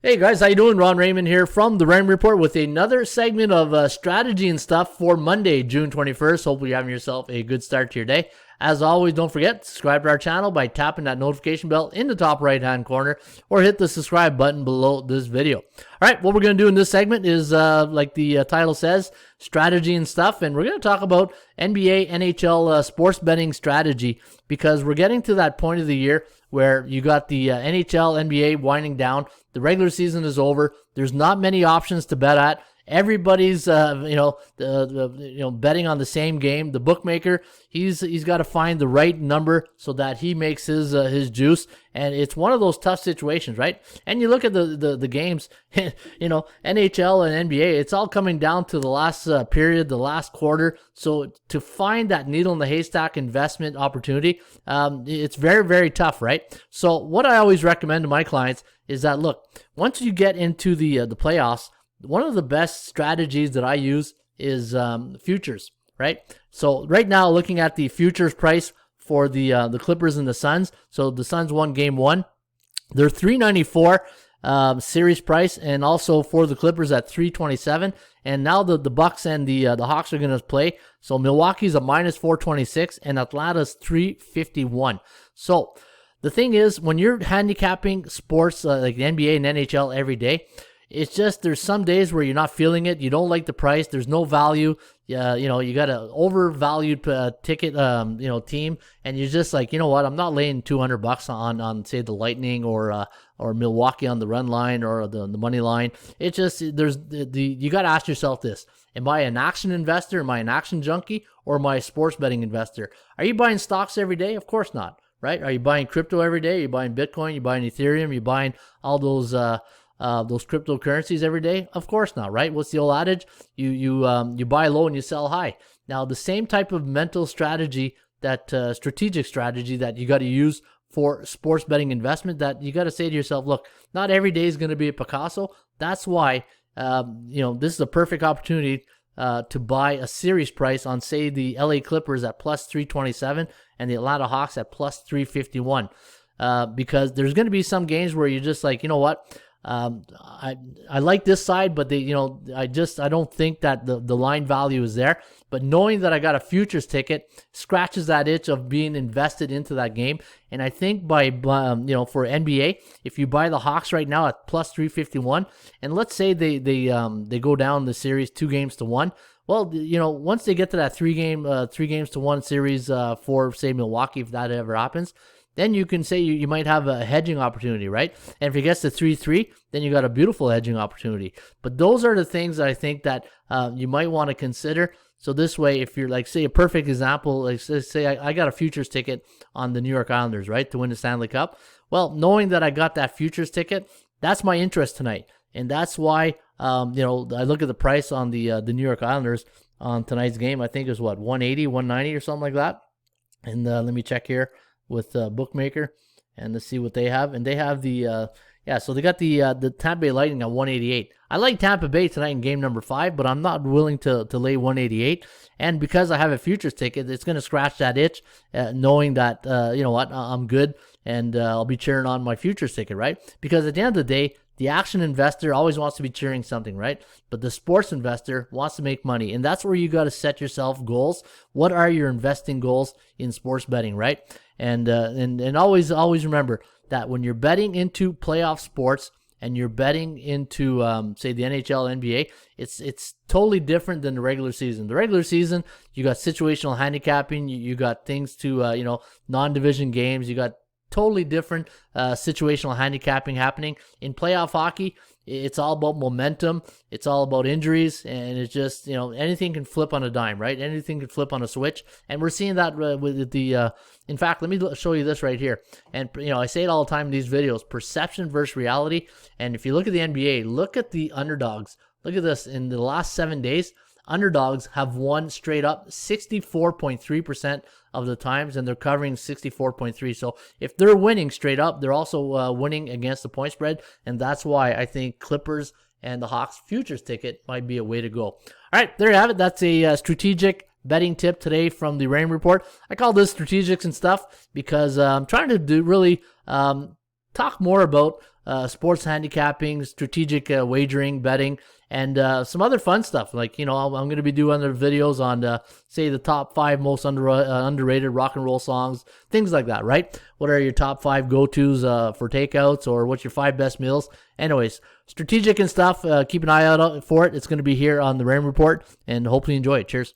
Hey guys, how you doing? Ron Raymond here from the Raymond Report with another segment of strategy and stuff for Monday, June 21st. Hopefully you're having yourself a good start to your day. As always, don't forget to subscribe to our channel by tapping that notification bell in the top right-hand corner or hit the subscribe button below this video. All right, what we're going to do in this segment is, like the title says, strategy and stuff. And we're going to talk about NBA, NHL sports betting strategy because we're getting to that point of the year where you got the NHL, NBA winding down. The regular season is over. There's not many options to bet at. Everybody's, betting on the same game. The bookmaker, he's got to find the right number so that he makes his juice. And it's one of those tough situations, right? And you look at the games, NHL and NBA, it's all coming down to the last period, the last quarter. So to find that needle in the haystack investment opportunity, it's very, very tough, right? So what I always recommend to my clients is that, look, once you get into the playoffs, one of the best strategies that I use is futures, right? So right now, looking at the futures price for the Clippers and the Suns. So the Suns won game one. They're $394 series price, and also for the Clippers at $327. And now the Bucks and the Hawks are going to play. So Milwaukee's a minus 426, and Atlanta's $351. So the thing is, when you're handicapping sports like the NBA and NHL every day, it's just there's some days where you're not feeling it. You don't like the price. There's no value. You got an overvalued ticket, team, and you're just like, you know what? I'm not laying $200 on say the Lightning or Milwaukee on the run line or the money line. It's just you got to ask yourself this: am I an action investor? Am I an action junkie? Or am I a sports betting investor? Are you buying stocks every day? Of course not, right? Are you buying crypto every day? Are you buying Bitcoin? You buying Ethereum? You buying all those cryptocurrencies every day? Of course not, right? What's the old adage? You buy low and you sell high. Now, the same type of mental strategy, that strategic strategy that you got to use for sports betting investment, that you got to say to yourself, look, not every day is going to be a Picasso. That's why, this is a perfect opportunity to buy a series price on, say, the LA Clippers at plus 327 and the Atlanta Hawks at plus 351. Because there's going to be some games where you're just like, you know what? I like this side, but I don't think that the line value is there. But knowing that I got a futures ticket scratches that itch of being invested into that game. And I think for NBA, if you buy the Hawks right now at plus 351, and let's say they go down the series 2-1, well, once they get to that 3-1 series for, say, Milwaukee, if that ever happens, then you can say you might have a hedging opportunity, right? And if it gets to 3-3, then you got a beautiful hedging opportunity. But those are the things that I think that you might want to consider. So this way, if you're like, say, a perfect example, like say I got a futures ticket on the New York Islanders, right, to win the Stanley Cup. Well, knowing that I got that futures ticket, that's my interest tonight. And that's why, I look at the price on the New York Islanders on tonight's game. I think it was, 180, 190 or something like that. And let me check here with bookmaker and let's see what they have. And they have so they got the Tampa Bay Lightning at 188. I like Tampa Bay tonight in game number 5, but I'm not willing to lay 188. And because I have a futures ticket, it's going to scratch that itch, knowing that I'm good, and I'll be cheering on my futures ticket, right? Because at the end of the day, the action investor always wants to be cheering something, right? But the sports investor wants to make money. And that's where you got to set yourself goals. What are your investing goals in sports betting, right? And always remember that when you're betting into playoff sports and you're betting into, say, the NHL, NBA, it's totally different than the regular season. The regular season, you got situational handicapping. You got things to, non-division games. You got totally different situational handicapping happening. In playoff hockey, it's all about momentum. It's all about injuries, and it's just, anything can flip on a dime, right? Anything can flip on a switch, and we're seeing that with the. In fact, let me show you this right here. And I say it all the time in these videos: perception versus reality. And if you look at the NBA, look at the underdogs. Look at this. In the last 7 days, underdogs have won straight up 64.3% of the times, and they're covering 64.3. So if they're winning straight up, they're also winning against the point spread, and that's why I think Clippers and the Hawks futures ticket might be a way to go. All right, there you have it. That's a strategic betting tip today from the Raymond Report. I call this strategics and stuff because I'm trying to do really talk more about sports handicapping, strategic wagering, betting, and some other fun stuff. Like, I'm going to be doing other videos on, say, the top 5 most underrated rock and roll songs, things like that, right? What are your top 5 go-tos for takeouts, or what's your 5 best meals? Anyways, strategic and stuff. Keep an eye out for it. It's going to be here on the Raymond Report, and hopefully you enjoy it. Cheers.